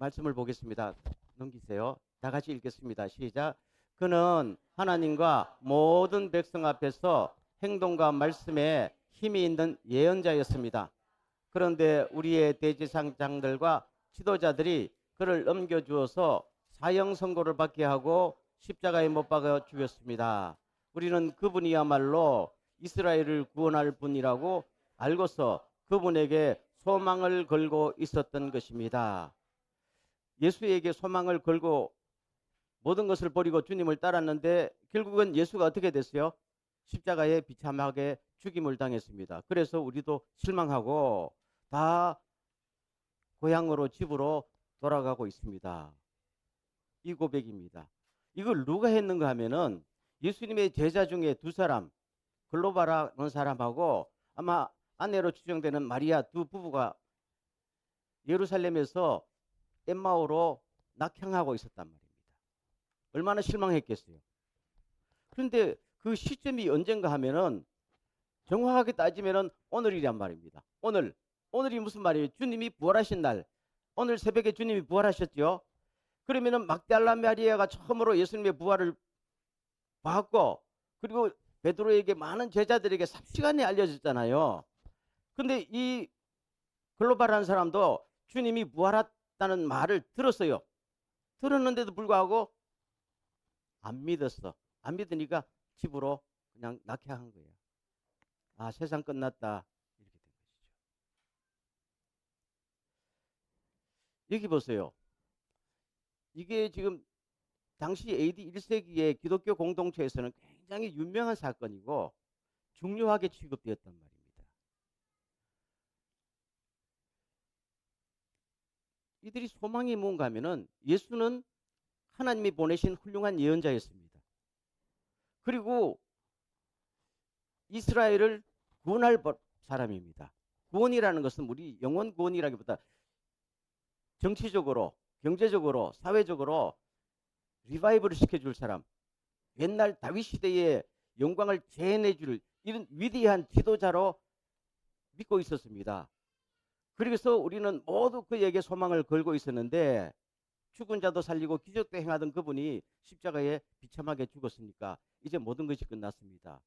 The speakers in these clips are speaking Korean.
말씀을 보겠습니다. 넘기세요. 다 같이 읽겠습니다. 시작. 그는 하나님과 모든 백성 앞에서 행동과 말씀에 힘이 있는 예언자였습니다. 그런데 우리의 대제사장들과 지도자들이 그를 넘겨주어서 사형 선고를 받게 하고 십자가에 못 박아 죽였습니다. 우리는 그분이야말로 이스라엘을 구원할 분이라고 알고서 그분에게 소망을 걸고 있었던 것입니다. 예수에게 소망을 걸고 모든 것을 버리고 주님을 따랐는데 결국은 예수가 어떻게 됐어요? 십자가에 비참하게 죽임을 당했습니다. 그래서 우리도 실망하고 다 고향으로 집으로 돌아가고 있습니다. 이 고백입니다. 이걸 누가 했는가 하면은 예수님의 제자 중에 두 사람, 글로바라는 사람하고 아마 아내로 추정되는 마리아 두 부부가 예루살렘에서 엠마오로 낙향하고 있었단 말입니다. 얼마나 실망했겠어요. 그런데 그 시점이 언젠가 하면은 정확하게 따지면은 오늘이란 말입니다. 오늘이 무슨 말이에요? 주님이 부활하신 날. 오늘 새벽에 주님이 부활하셨죠. 그러면은 막달라 마리아가 처음으로 예수님의 부활을 봤고, 그리고 베드로에게 많은 제자들에게 삽시간에 알려졌잖아요. 근데 이 글로발한 사람도 주님이 부활했다는 말을 들었어요. 들었는데도 불구하고 안 믿었어. 안 믿으니까 집으로 그냥 낙향한 거예요. 아, 세상 끝났다. 이렇게 된 것이죠. 여기 보세요. 이게 지금 당시 AD 1세기의 기독교 공동체에서는 굉장히 유명한 사건이고 중요하게 취급되었단 말입니다. 이들이 소망이 뭔가 하면은 예수는 하나님이 보내신 훌륭한 예언자였습니다. 그리고 이스라엘을 구원할 사람입니다. 구원이라는 것은 우리 영원 구원이라기보다 정치적으로, 경제적으로, 사회적으로 리바이벌을 시켜줄 사람, 옛날 다윗 시대의 영광을 재현해줄 이런 위대한 지도자로 믿고 있었습니다. 그래서 우리는 모두 그에게 소망을 걸고 있었는데 죽은 자도 살리고 기적도 행하던 그분이 십자가에 비참하게 죽었으니까 이제 모든 것이 끝났습니다.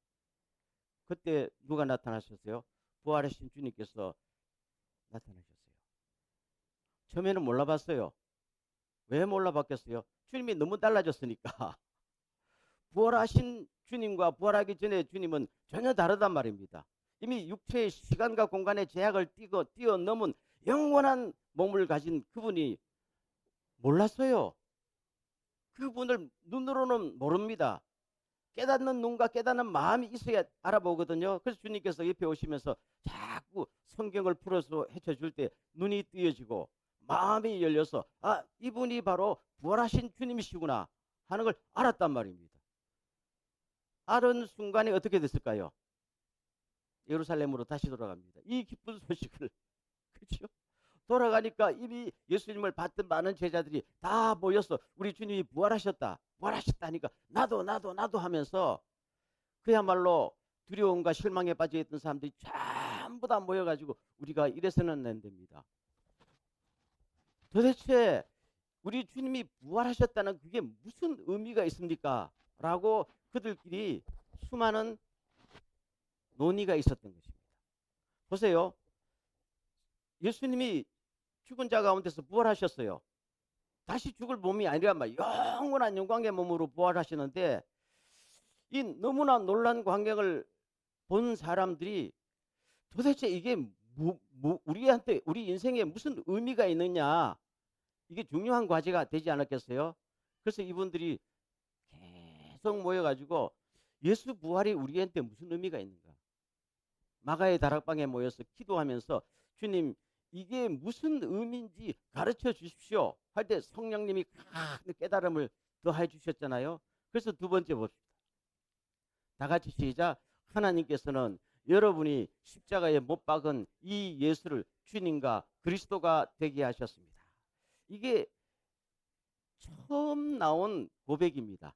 그때 누가 나타나셨어요? 부활하신 주님께서 나타나셨어요. 처음에는 몰라봤어요. 왜 몰라봤겠어요? 주님이 너무 달라졌으니까. 부활하신 주님과 부활하기 전에 주님은 전혀 다르단 말입니다. 이미 육체의 시간과 공간의 제약을 뛰어넘은 영원한 몸을 가진 그분이 몰랐어요. 그분을 눈으로는 모릅니다. 깨닫는 눈과 깨닫는 마음이 있어야 알아보거든요. 그래서 주님께서 옆에 오시면서 자꾸 성경을 풀어서 헤쳐줄 때 눈이 뜨여지고 마음이 열려서 아, 이분이 바로 부활하신 주님이시구나 하는 걸 알았단 말입니다. 알은 순간에 어떻게 됐을까요? 예루살렘으로 다시 돌아갑니다. 이 기쁜 소식을 그렇죠? 돌아가니까 이미 예수님을 받던 많은 제자들이 다 모여서 우리 주님이 부활하셨다니까 나도 하면서 그야말로 두려움과 실망에 빠져 있던 사람들이 전부 다 모여가지고 우리가 이래서는 안 됩니다. 도대체 우리 주님이 부활하셨다는 그게 무슨 의미가 있습니까? 라고 그들끼리 수많은 논의가 있었던 것입니다. 보세요. 예수님이 죽은 자 가운데서 부활하셨어요. 다시 죽을 몸이 아니란 말이에요. 영원한 영광의 몸으로 부활하시는데 이 너무나 놀란 광경을 본 사람들이 도대체 이게 우리한테 우리 인생에 무슨 의미가 있느냐, 이게 중요한 과제가 되지 않았겠어요? 그래서 이분들이 계속 모여가지고 예수 부활이 우리한테 무슨 의미가 있는가, 마가의 다락방에 모여서 기도하면서 주님 이게 무슨 의미인지 가르쳐 주십시오 할 때 성령님이 깨달음을 더해 주셨잖아요. 그래서 두 번째 봅시다. 다 같이 시작. 하나님께서는 여러분이 십자가에 못 박은 이 예수를 주님과 그리스도가 되게 하셨습니다. 이게 처음 나온 고백입니다.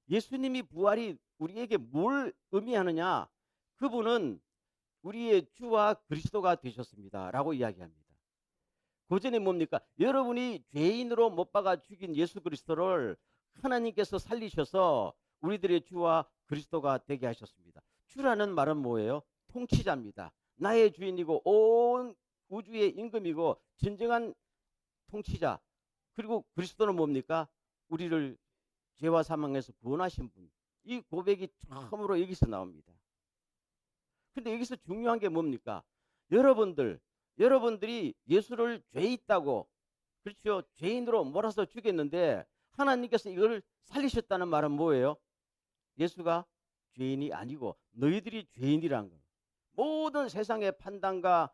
예수님이 부활이 우리에게 뭘 의미하느냐? 그분은 우리의 주와 그리스도가 되셨습니다 라고 이야기합니다. 고전이 뭡니까? 여러분이 죄인으로 못 박아 죽인 예수 그리스도를 하나님께서 살리셔서 우리들의 주와 그리스도가 되게 하셨습니다. 주라는 말은 뭐예요? 통치자입니다. 나의 주인이고 온 우주의 임금이고 진정한 통치자. 그리고 그리스도는 뭡니까? 우리를 죄와 사망에서 구원하신 분. 이 고백이 처음으로 여기서 나옵니다. 근데 여기서 중요한 게 뭡니까? 여러분들이 예수를 죄 있다고, 그렇죠? 죄인으로 몰아서 죽였는데 하나님께서 이걸 살리셨다는 말은 뭐예요? 예수가 죄인이 아니고 너희들이 죄인이라는 거예요. 모든 세상의 판단과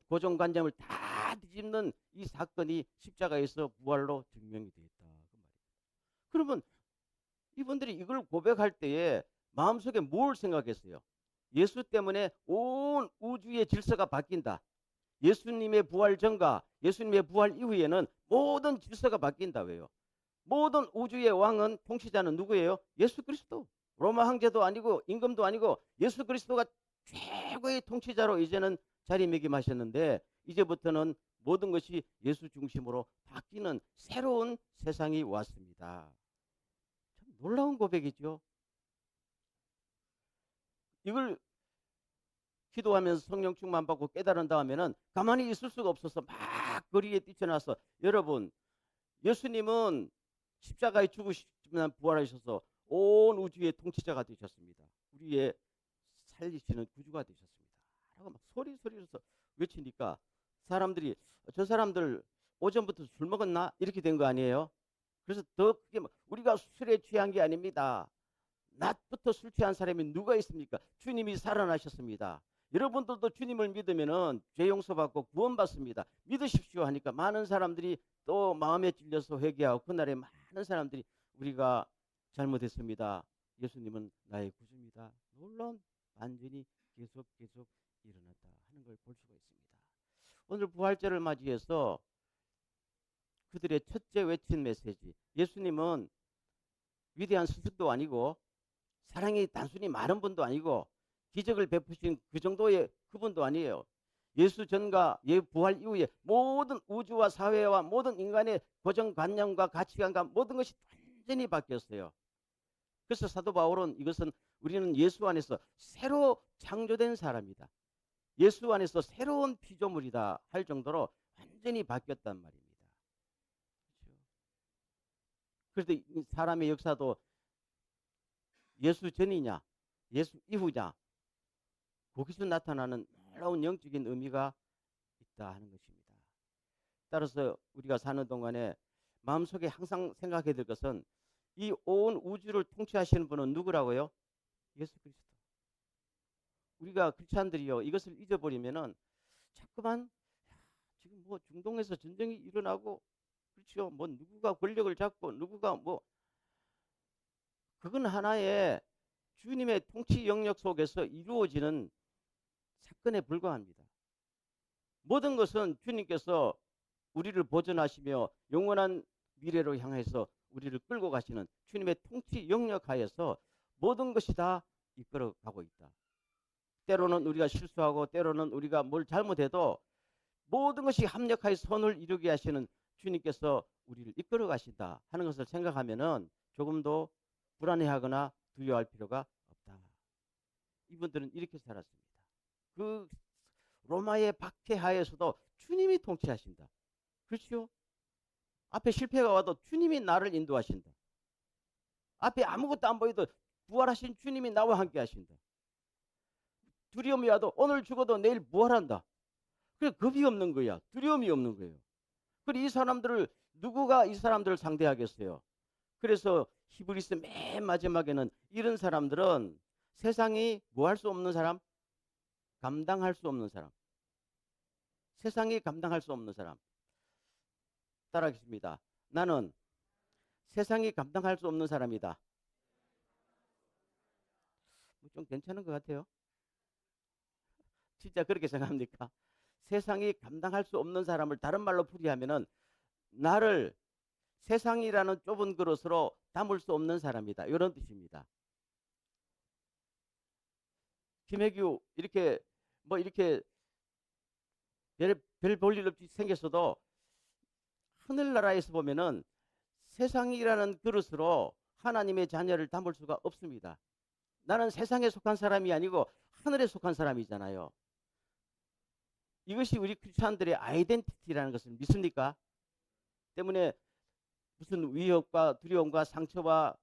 고정관념을 다 뒤집는 이 사건이 십자가에서 부활로 증명이 되었다. 그 말이에요. 그러면 이분들이 이걸 고백할 때에 마음속에 뭘 생각했어요? 예수 때문에 온 우주의 질서가 바뀐다. 예수님의 부활 전과 예수님의 부활 이후에는 모든 질서가 바뀐다. 왜요? 모든 우주의 왕은 통치자는 누구예요? 예수 그리스도. 로마 황제도 아니고 임금도 아니고 예수 그리스도가 최고의 통치자로 이제는 자리매김하셨는데 이제부터는 모든 것이 예수 중심으로 바뀌는 새로운 세상이 왔습니다. 참 놀라운 고백이죠. 이걸 기도하면서 성령 충만 받고 깨달은 다음에는 가만히 있을 수가 없어서 막 거리에 뛰쳐나서, 여러분, 예수님은 십자가에 죽으시면 부활하셔서 온 우주의 통치자가 되셨습니다. 우리의 살리시는 구주가 되셨습니다. 라고 막 소리소리로서 외치니까 사람들이, 저 사람들 오전부터 술 먹었나? 이렇게 된 거 아니에요? 그래서 더 크게 우리가 술에 취한 게 아닙니다. 낮부터 술 취한 사람이 누가 있습니까? 주님이 살아나셨습니다. 여러분들도 주님을 믿으면은 죄 용서받고 구원받습니다. 믿으십시오 하니까 많은 사람들이 또 마음에 찔려서 회개하고, 그날에 많은 사람들이 우리가 잘못했습니다. 예수님은 나의 구주입니다. 놀라운 반전이 계속 일어났다 하는 걸 볼 수가 있습니다. 오늘 부활절을 맞이해서 그들의 첫째 외친 메시지, 예수님은 위대한 스승도 아니고 사랑이 단순히 많은 분도 아니고 기적을 베푸신 그 정도의 그분도 아니에요. 예수 전과 부활 이후에 모든 우주와 사회와 모든 인간의 고정관념과 가치관과 모든 것이 완전히 바뀌었어요. 그래서 사도 바울은 이것은 우리는 예수 안에서 새로 창조된 사람이다. 예수 안에서 새로운 피조물이다 할 정도로 완전히 바뀌었단 말입니다. 그래서 이 사람의 역사도 예수 전이냐 예수 이후냐 거기서 나타나는 놀라운 영적인 의미가 있다 하는 것입니다. 따라서 우리가 사는 동안에 마음속에 항상 생각해야 될 것은 이 온 우주를 통치하시는 분은 누구라고요? 예수 그리스도. 우리가 크리스찬들이요 이것을 잊어버리면은 자꾸만 지금 뭐 중동에서 전쟁이 일어나고, 그렇죠, 뭐 누구가 권력을 잡고 누구가 뭐, 그건 하나의 주님의 통치 영역 속에서 이루어지는 사건에 불과합니다. 모든 것은 주님께서 우리를 보존하시며 영원한 미래로 향해서 우리를 끌고 가시는 주님의 통치 영역 하에서 모든 것이 다 이끌어가고 있다. 때로는 우리가 실수하고 때로는 우리가 뭘 잘못해도 모든 것이 합력하여 선을 이루게 하시는 주님께서 우리를 이끌어 가신다 하는 것을 생각하면은 조금도 불안해하거나 두려워할 필요가 없다. 이분들은 이렇게 살았습니다. 그 로마의 박해하에서도 주님이 통치하신다. 그렇죠? 앞에 실패가 와도 주님이 나를 인도하신다. 앞에 아무것도 안 보여도 부활하신 주님이 나와 함께 하신다. 두려움이 와도 오늘 죽어도 내일 부활한다. 그래, 겁이 없는 거야. 두려움이 없는 거예요. 그래, 누구가 이 사람들을 상대하겠어요? 그래서 히브리서 맨 마지막에는 이런 사람들은 세상이 뭐 할 수 없는 사람? 감당할 수 없는 사람. 세상이 감당할 수 없는 사람. 따라하겠습니다. 나는 세상이 감당할 수 없는 사람이다. 좀 괜찮은 것 같아요. 진짜 그렇게 생각합니까? 세상이 감당할 수 없는 사람을 다른 말로 풀이하면은 나를 세상이라는 좁은 그릇으로 담을 수 없는 사람이다. 이런 뜻입니다. 김혜규 이렇게 별 볼 일 없이 생겼어도 하늘나라에서 보면은 세상이라는 그릇으로 하나님의 자녀를 담을 수가 없습니다. 나는 세상에 속한 사람이 아니고 하늘에 속한 사람이잖아요. 이것이 우리 크리스찬들의 아이덴티티라는 것을 믿습니까? 때문에 무슨 위협과 두려움과 상처와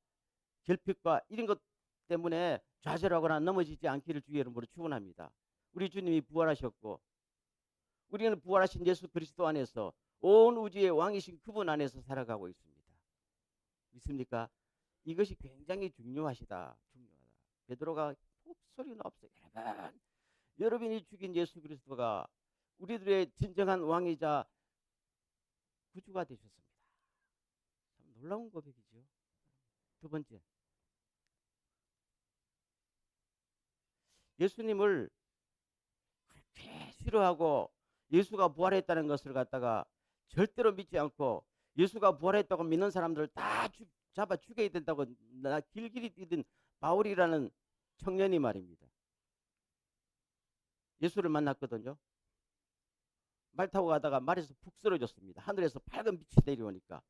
결핍과 이런 것 때문에 좌절하거나 넘어지지 않기를 주의 이름으로 축원합니다. 우리 주님이 부활하셨고 우리는 부활하신 예수 그리스도 안에서 온 우주의 왕이신 그분 안에서 살아가고 있습니다. 믿습니까? 이것이 굉장히 중요하다. 베드로가 소리는 없어요. 여러분이 죽인 예수 그리스도가 우리들의 진정한 왕이자 구주가 되셨습니다. 참 놀라운 고백이죠. 두 번째, 예수님을 그렇게 싫어하고 예수가 부활했다는 것을 갖다가 절대로 믿지 않고 예수가 부활했다고 믿는 사람들을 다 잡아 죽여야 된다고 나 길길이 뛰던 바울이라는 청년이 말입니다. 예수를 만났거든요. 말 타고 가다가 말에서 푹 쓰러졌습니다. 하늘에서 밝은 빛이 내려오니까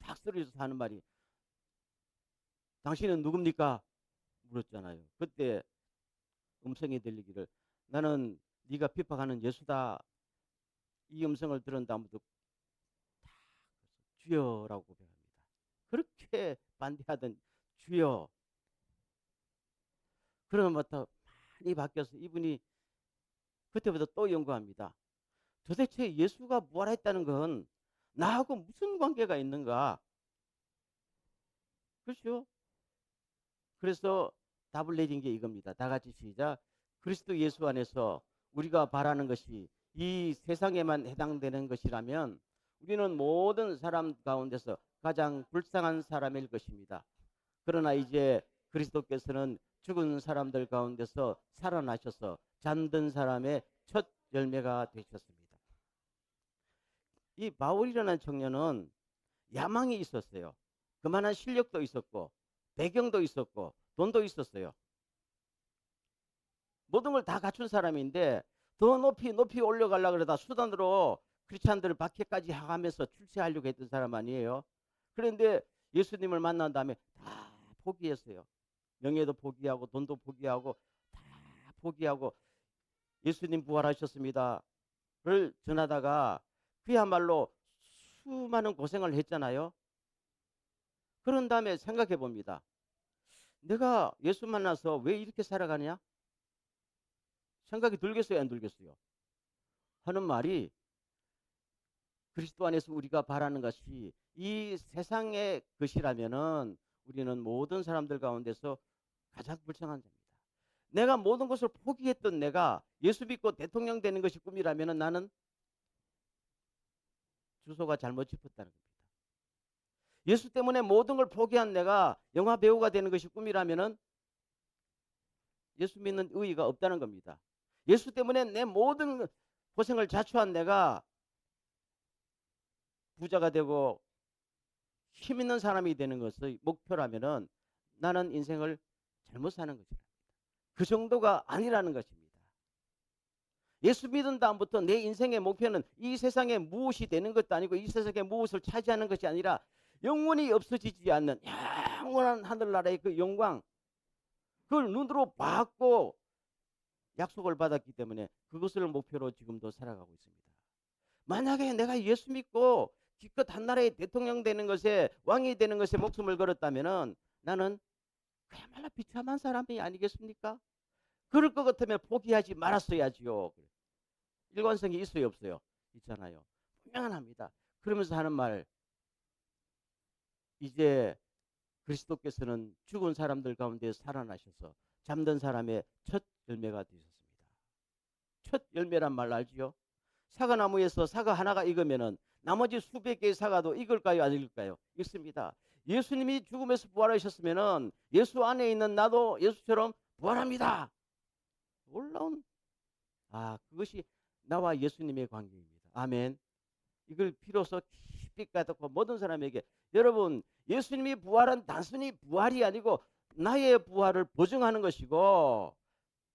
탁 쓰러져서 하는 말이 당신은 누굽니까? 물었잖아요. 그때 음성이 들리기를 나는 네가 핍박하는 예수다. 이 음성을 들은 다음부터 주여라고 고백합니다. 그렇게 반대하던 주여. 그러면부터 많이 바뀌어서 이분이 그때부터 또 연구합니다. 도대체 예수가 부활했다는 건 나하고 무슨 관계가 있는가? 그렇죠? 그래서 답을 내린 게 이겁니다. 다 같이 시작. 그리스도 예수 안에서 우리가 바라는 것이 이 세상에만 해당되는 것이라면 우리는 모든 사람 가운데서 가장 불쌍한 사람일 것입니다. 그러나 이제 그리스도께서는 죽은 사람들 가운데서 살아나셔서 잠든 사람의 첫 열매가 되셨습니다. 이 바울이라는 청년은 야망이 있었어요. 그만한 실력도 있었고 배경도 있었고 돈도 있었어요. 모든 걸 다 갖춘 사람인데 더 높이 올려가려고 그러다 수단으로 크리스찬들을 박해까지 하면서 출세하려고 했던 사람 아니에요. 그런데 예수님을 만난 다음에 다 포기했어요. 명예도 포기하고 돈도 포기하고 다 포기하고 예수님 부활하셨습니다를 전하다가 그야말로 수많은 고생을 했잖아요. 그런 다음에 생각해 봅니다. 내가 예수 만나서 왜 이렇게 살아가냐? 생각이 들겠어요, 안 들겠어요? 하는 말이 그리스도 안에서 우리가 바라는 것이 이 세상의 것이라면은 우리는 모든 사람들 가운데서 가장 불쌍한 자입니다. 내가 모든 것을 포기했던 내가 예수 믿고 대통령 되는 것이 꿈이라면은 나는 주소가 잘못 짚었다는 겁니다. 예수 때문에 모든 걸 포기한 내가 영화 배우가 되는 것이 꿈이라면은 예수 믿는 의의가 없다는 겁니다. 예수 때문에 내 모든 고생을 자초한 내가 부자가 되고 힘 있는 사람이 되는 것의 목표라면은 나는 인생을 잘못 사는 것이랍니다. 그 정도가 아니라는 것입니다. 예수 믿은 다음부터 내 인생의 목표는 이 세상에 무엇이 되는 것도 아니고 이 세상에 무엇을 차지하는 것이 아니라 영원히 없어지지 않는 영원한 하늘나라의 그 영광, 그걸 눈으로 봤고 약속을 받았기 때문에 그것을 목표로 지금도 살아가고 있습니다. 만약에 내가 예수 믿고 기껏 한나라의 대통령 되는 것에 왕이 되는 것에 목숨을 걸었다면은 나는 그야말로 비참한 사람이 아니겠습니까? 그럴 것 같으면 포기하지 말았어야지요. 일관성이 있어요, 없어요? 있잖아요. 분명합니다. 그러면서 하는 말, 이제 그리스도께서는 죽은 사람들 가운데 살아나셔서 잠든 사람의 첫 열매가 되셨습니다. 첫 열매란 말 알지요? 사과나무에서 사과 하나가 익으면은 나머지 수백 개의 사과도 익을까요, 안 익을까요? 익습니다. 예수님이 죽음에서 부활하셨으면은 예수 안에 있는 나도 예수처럼 부활합니다. 놀라운, 그것이 나와 예수님의 관계입니다. 아멘. 이걸 비로소 깊이 깨닫고 모든 사람에게, 여러분, 예수님이 부활은 단순히 부활이 아니고 나의 부활을 보증하는 것이고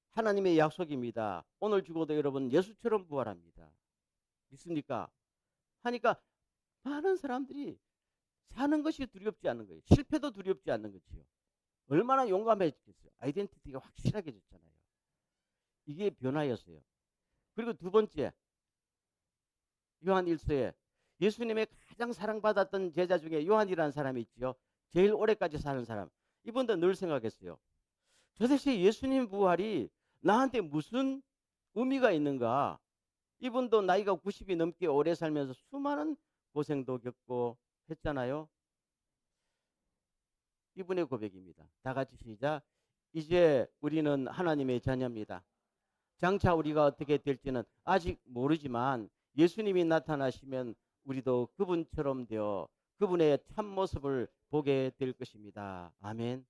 하나님의 약속입니다. 오늘 죽어도 여러분 예수처럼 부활합니다. 믿습니까? 하니까 많은 사람들이 사는 것이 두렵지 않은 거예요. 실패도 두렵지 않는 거지요. 얼마나 용감해졌겠어요. 아이덴티티가 확실하게 졌잖아요. 이게 변화였어요. 그리고 두 번째, 요한 1서에 예수님의 가장 사랑받았던 제자 중에 요한이라는 사람이 있지요. 제일 오래까지 사는 사람. 이분도 늘 생각했어요. 도대체 예수님 부활이 나한테 무슨 의미가 있는가? 이분도 나이가 90이 넘게 오래 살면서 수많은 고생도 겪고 했잖아요. 이분의 고백입니다. 다 같이 시작. 이제 우리는 하나님의 자녀입니다. 장차 우리가 어떻게 될지는 아직 모르지만 예수님이 나타나시면 우리도 그분처럼 되어 그분의 참모습을 보게 될 것입니다. 아멘.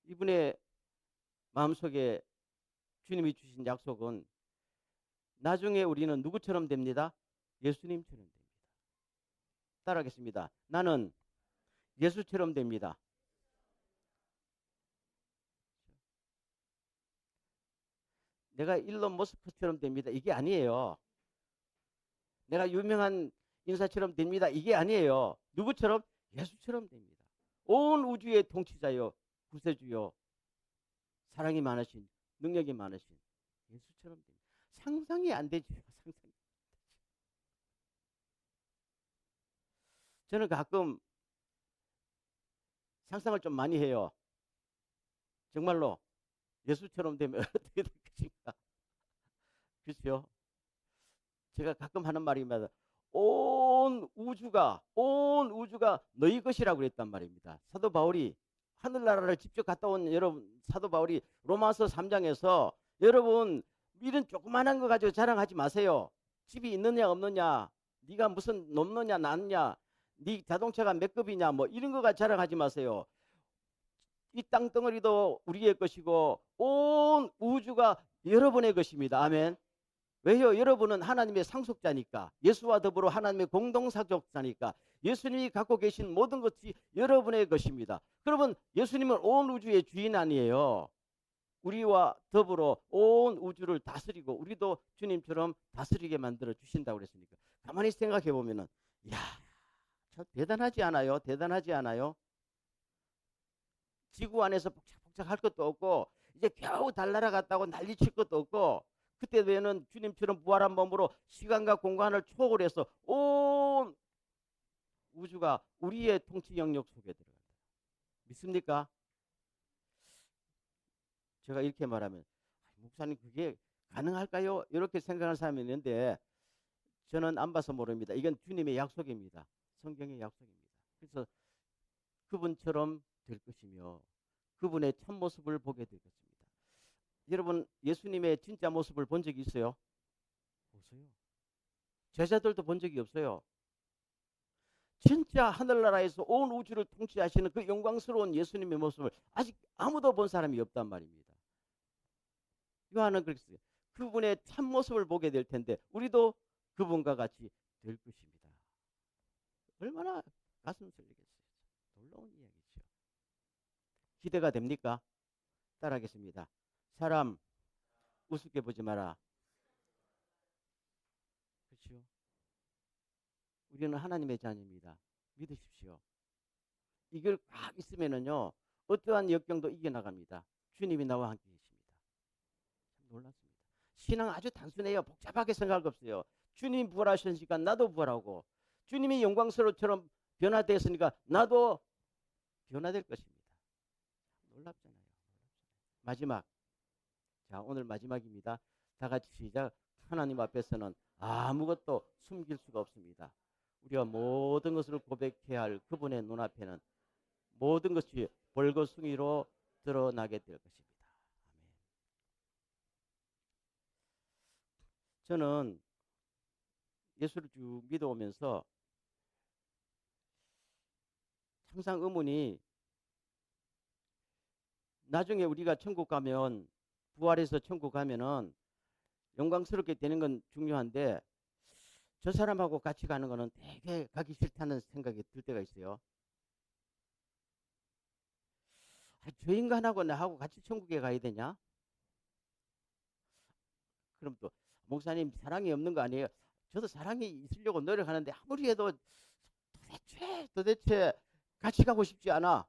이분의 마음속에 주님이 주신 약속은 나중에 우리는 누구처럼 됩니다? 예수님처럼 됩니다. 따라하겠습니다. 나는 예수처럼 됩니다. 내가 일론 머스크처럼 됩니다. 이게 아니에요. 내가 유명한 인사처럼 됩니다. 이게 아니에요. 누구처럼? 예수처럼 됩니다. 온 우주의 통치자요, 구세주요, 사랑이 많으신, 능력이 많으신 예수처럼 됩니다. 상상이 안 되죠. 상상이. 저는 가끔 상상을 좀 많이 해요. 정말로 예수처럼 되면 어떻게 될 것인가. 그렇죠? 제가 가끔 하는 말입니다. 온 우주가 너희 것이라고 그랬단 말입니다. 사도 바울이 하늘나라를 직접 갔다 온 여러분, 사도 바울이 로마서 3장에서 여러분 이런 조그만한 거 가지고 자랑하지 마세요. 집이 있느냐 없느냐, 네가 무슨 높느냐 낮느냐, 네 자동차가 몇 급이냐, 뭐 이런 거가 자랑하지 마세요. 이 땅덩어리도 우리의 것이고 온 우주가 여러분의 것입니다. 아멘. 왜요? 여러분은 하나님의 상속자니까, 예수와 더불어 하나님의 공동상속자니까, 예수님이 갖고 계신 모든 것이 여러분의 것입니다. 그러면 예수님은 온 우주의 주인 아니에요. 우리와 더불어 온 우주를 다스리고 우리도 주님처럼 다스리게 만들어 주신다고 그랬으니까 가만히 생각해 보면은, 이야, 참 대단하지 않아요? 대단하지 않아요? 지구 안에서 복작복작 할 것도 없고 이제 겨우 달 날아갔다고 난리칠 것도 없고, 그때 되면 주님처럼 부활한 몸으로 시간과 공간을 초월해서 온 우주가 우리의 통치 영역 속에 들어간다. 믿습니까? 제가 이렇게 말하면 목사님 그게 가능할까요? 이렇게 생각하는 사람이 있는데 저는 안 봐서 모릅니다. 이건 주님의 약속입니다. 성경의 약속입니다. 그래서 그분처럼 될 것이며 그분의 참모습을 보게 될 것입니다. 여러분 예수님의 진짜 모습을 본 적이 있어요? 없어요. 제자들도 본 적이 없어요. 진짜 하늘나라에서 온 우주를 통치하시는 그 영광스러운 예수님의 모습을 아직 아무도 본 사람이 없단 말입니다. 요한은 그렇게 써요. 그분의 참모습을 보게 될 텐데 우리도 그분과 같이 될 것입니다. 얼마나 가슴 설레겠어요. 놀라운 이야기죠. 기대가 됩니까? 따라하겠습니다. 사람 우습게 보지 마라. 그렇죠? 우리는 하나님의 자녀입니다. 믿으십시오. 이걸 딱 있으면은요, 어떠한 역경도 이겨나갑니다. 주님이 나와 함께 계십니다. 참 놀랍습니다. 신앙 아주 단순해요. 복잡하게 생각할 거 없어요. 주님 부활하셨으니까 나도 부활하고, 주님이 영광스러움처럼 변화되었으니까 나도 변화될 것입니다. 놀랍잖아요. 마지막. 자, 오늘 마지막입니다. 다 같이 시작. 하나님 앞에서는 아무것도 숨길 수가 없습니다. 우리가 모든 것을 고백해야 할 그분의 눈앞에는 모든 것이 벌거숭이로 드러나게 될 것입니다. 아멘. 저는 예수를 쭉 믿어오면서 항상 의문이, 나중에 우리가 천국 가면, 부활해서 천국 가면은 영광스럽게 되는 건 중요한데 저 사람하고 같이 가는 거는 되게 가기 싫다는 생각이 들 때가 있어요. 저 인간하고 나하고 같이 천국에 가야 되냐? 그럼 또 목사님 사랑이 없는 거 아니에요? 저도 사랑이 있으려고 노력하는데 아무리 해도 도대체 같이 가고 싶지 않아.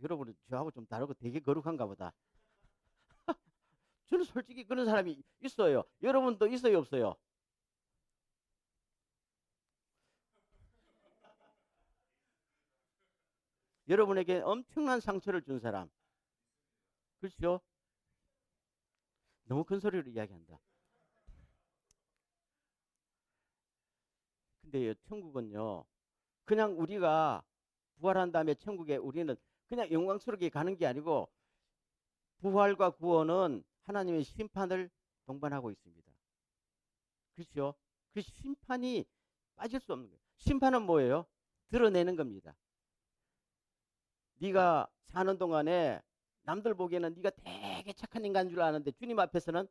여러분은 저하고 좀 다르고 되게 거룩한가 보다. 저는 솔직히 그런 사람이 있어요. 여러분도 있어요, 없어요? 여러분에게 엄청난 상처를 준 사람. 그렇죠? 너무 큰 소리로 이야기한다. 근데 천국은요, 그냥 우리가 부활한 다음에 천국에 우리는 그냥 영광스럽게 가는 게 아니고 부활과 구원은 하나님의 심판을 동반하고 있습니다. 그렇죠? 그 심판이 빠질 수 없는 거예요. 심판은 뭐예요? 드러내는 겁니다. 네가 사는 동안에 남들 보기에는 네가 되게 착한 인간인 줄 아는데 주님 앞에서는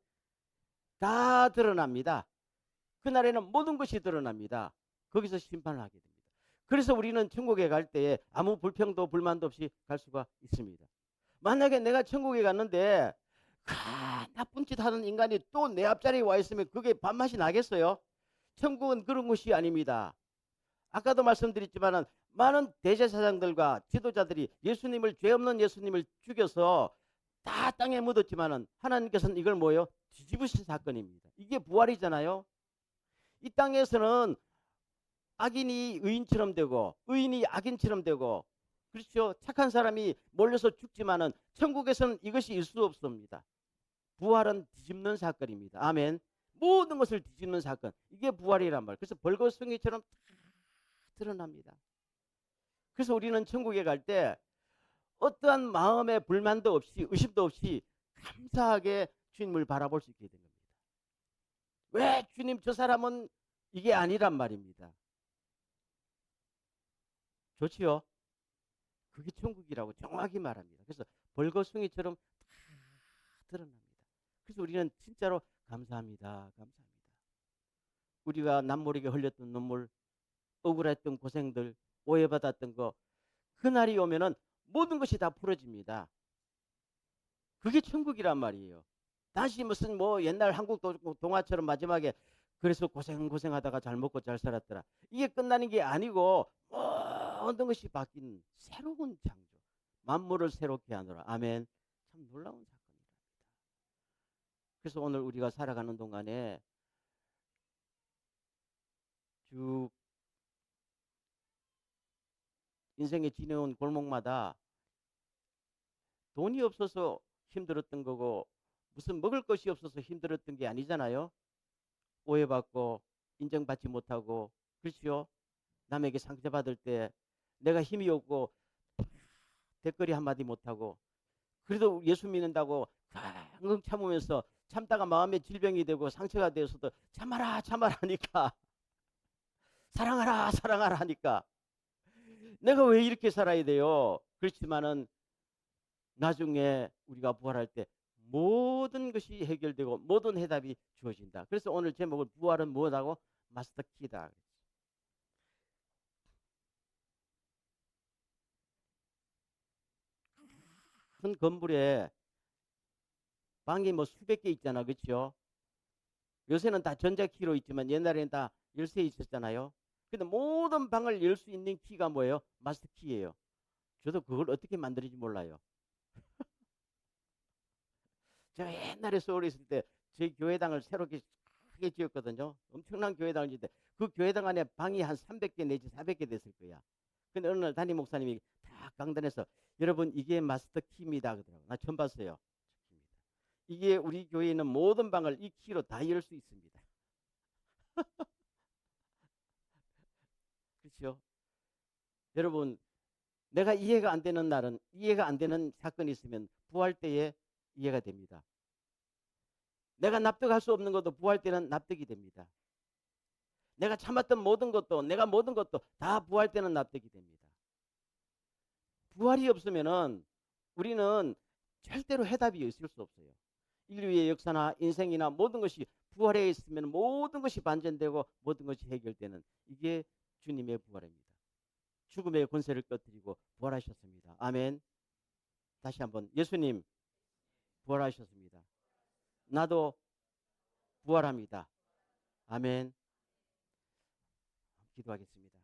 다 드러납니다. 그날에는 모든 것이 드러납니다. 거기서 심판을 하게 됩니다. 그래서 우리는 천국에 갈 때에 아무 불평도 불만도 없이 갈 수가 있습니다. 만약에 내가 천국에 갔는데 나쁜 짓 하는 인간이 또 내 앞자리에 와 있으면 그게 밥맛이 나겠어요? 천국은 그런 곳이 아닙니다. 아까도 말씀드렸지만 많은 대제사장들과 지도자들이 예수님을, 죄 없는 예수님을 죽여서 다 땅에 묻었지만 하나님께서는 이걸 뭐예요? 뒤집으신 사건입니다. 이게 부활이잖아요. 이 땅에서는 악인이 의인처럼 되고 의인이 악인처럼 되고, 그렇죠? 착한 사람이 몰려서 죽지만은 천국에서는 이것이 있을 수 없습니다. 부활은 뒤집는 사건입니다. 아멘. 모든 것을 뒤집는 사건. 이게 부활이란 말. 그래서 벌거숭이처럼 다 드러납니다. 그래서 우리는 천국에 갈 때 어떠한 마음의 불만도 없이 의심도 없이 감사하게 주님을 바라볼 수 있게 된 겁니다. 왜 주님 저 사람은 이게 아니란 말입니다. 좋지요? 그게 천국이라고 정확히 말합니다. 그래서 벌거숭이처럼 다 드러납니다. 그래서 우리는 진짜로 감사합니다. 감사합니다. 우리가 남모르게 흘렸던 눈물, 억울했던 고생들, 오해받았던 거, 그날이 오면은 모든 것이 다 풀어집니다. 그게 천국이란 말이에요. 다시 무슨 뭐 옛날 한국 동화처럼 마지막에 그래서 고생하다가 잘 먹고 잘 살았더라. 이게 끝나는 게 아니고 모든 것이 바뀐 새로운 창조. 만물을 새롭게 하노라. 아멘. 참 놀라운 사건이랍니다. 그래서 오늘 우리가 살아가는 동안에 쭉 인생에 지내온 골목마다 돈이 없어서 힘들었던 거고 무슨 먹을 것이 없어서 힘들었던 게 아니잖아요. 오해받고 인정받지 못하고, 그렇죠? 남에게 상처받을 때 내가 힘이 없고 댓글이 한마디 못하고, 그래도 예수 믿는다고 강강 참으면서 참다가 마음의 질병이 되고 상처가 되어서도 참아라 참아라 하니까 사랑하라 사랑하라 하니까 내가 왜 이렇게 살아야 돼요? 그렇지만은 나중에 우리가 부활할 때 모든 것이 해결되고 모든 해답이 주어진다. 그래서 오늘 제목을 부활은 무엇하고? 마스터 키다. 큰 건물에 방이 뭐 수백 개 있잖아. 그렇죠? 요새는 다 전자키로 있지만 옛날에는 다 열쇠 있었잖아요. 근데 모든 방을 열 수 있는 키가 뭐예요? 마스터 키예요. 저도 그걸 어떻게 만드는지 몰라요. 제가 옛날에 서울에 있을 때 제 교회당을 새롭게 크게 지었거든요. 엄청난 교회당을 지었는데 그 교회당 안에 방이 한 300개 내지 400개 됐을 거야. 근데 어느 날 담임 목사님이 다 강단에서 여러분 이게 마스터 키입니다 그러더라고요. 나 처음 봤어요. 이게 우리 교회에 있는 모든 방을 이 키로 다 열 수 있습니다. 그렇죠? 여러분, 내가 이해가 안 되는 날은, 이해가 안 되는 사건이 있으면 부활 때에 이해가 됩니다. 내가 납득할 수 없는 것도 부활 때는 납득이 됩니다. 내가 참았던 모든 것도, 내가 모든 것도 다 부활 때는 납득이 됩니다. 부활이 없으면은 우리는 절대로 해답이 있을 수 없어요. 인류의 역사나 인생이나 모든 것이 부활에 있으면 모든 것이 반전되고 모든 것이 해결되는, 이게 주님의 부활입니다. 죽음의 권세를 꺼뜨리고 부활하셨습니다. 아멘. 다시 한번 예수님 부활하셨습니다. 나도 부활합니다. 아멘. 기도하겠습니다.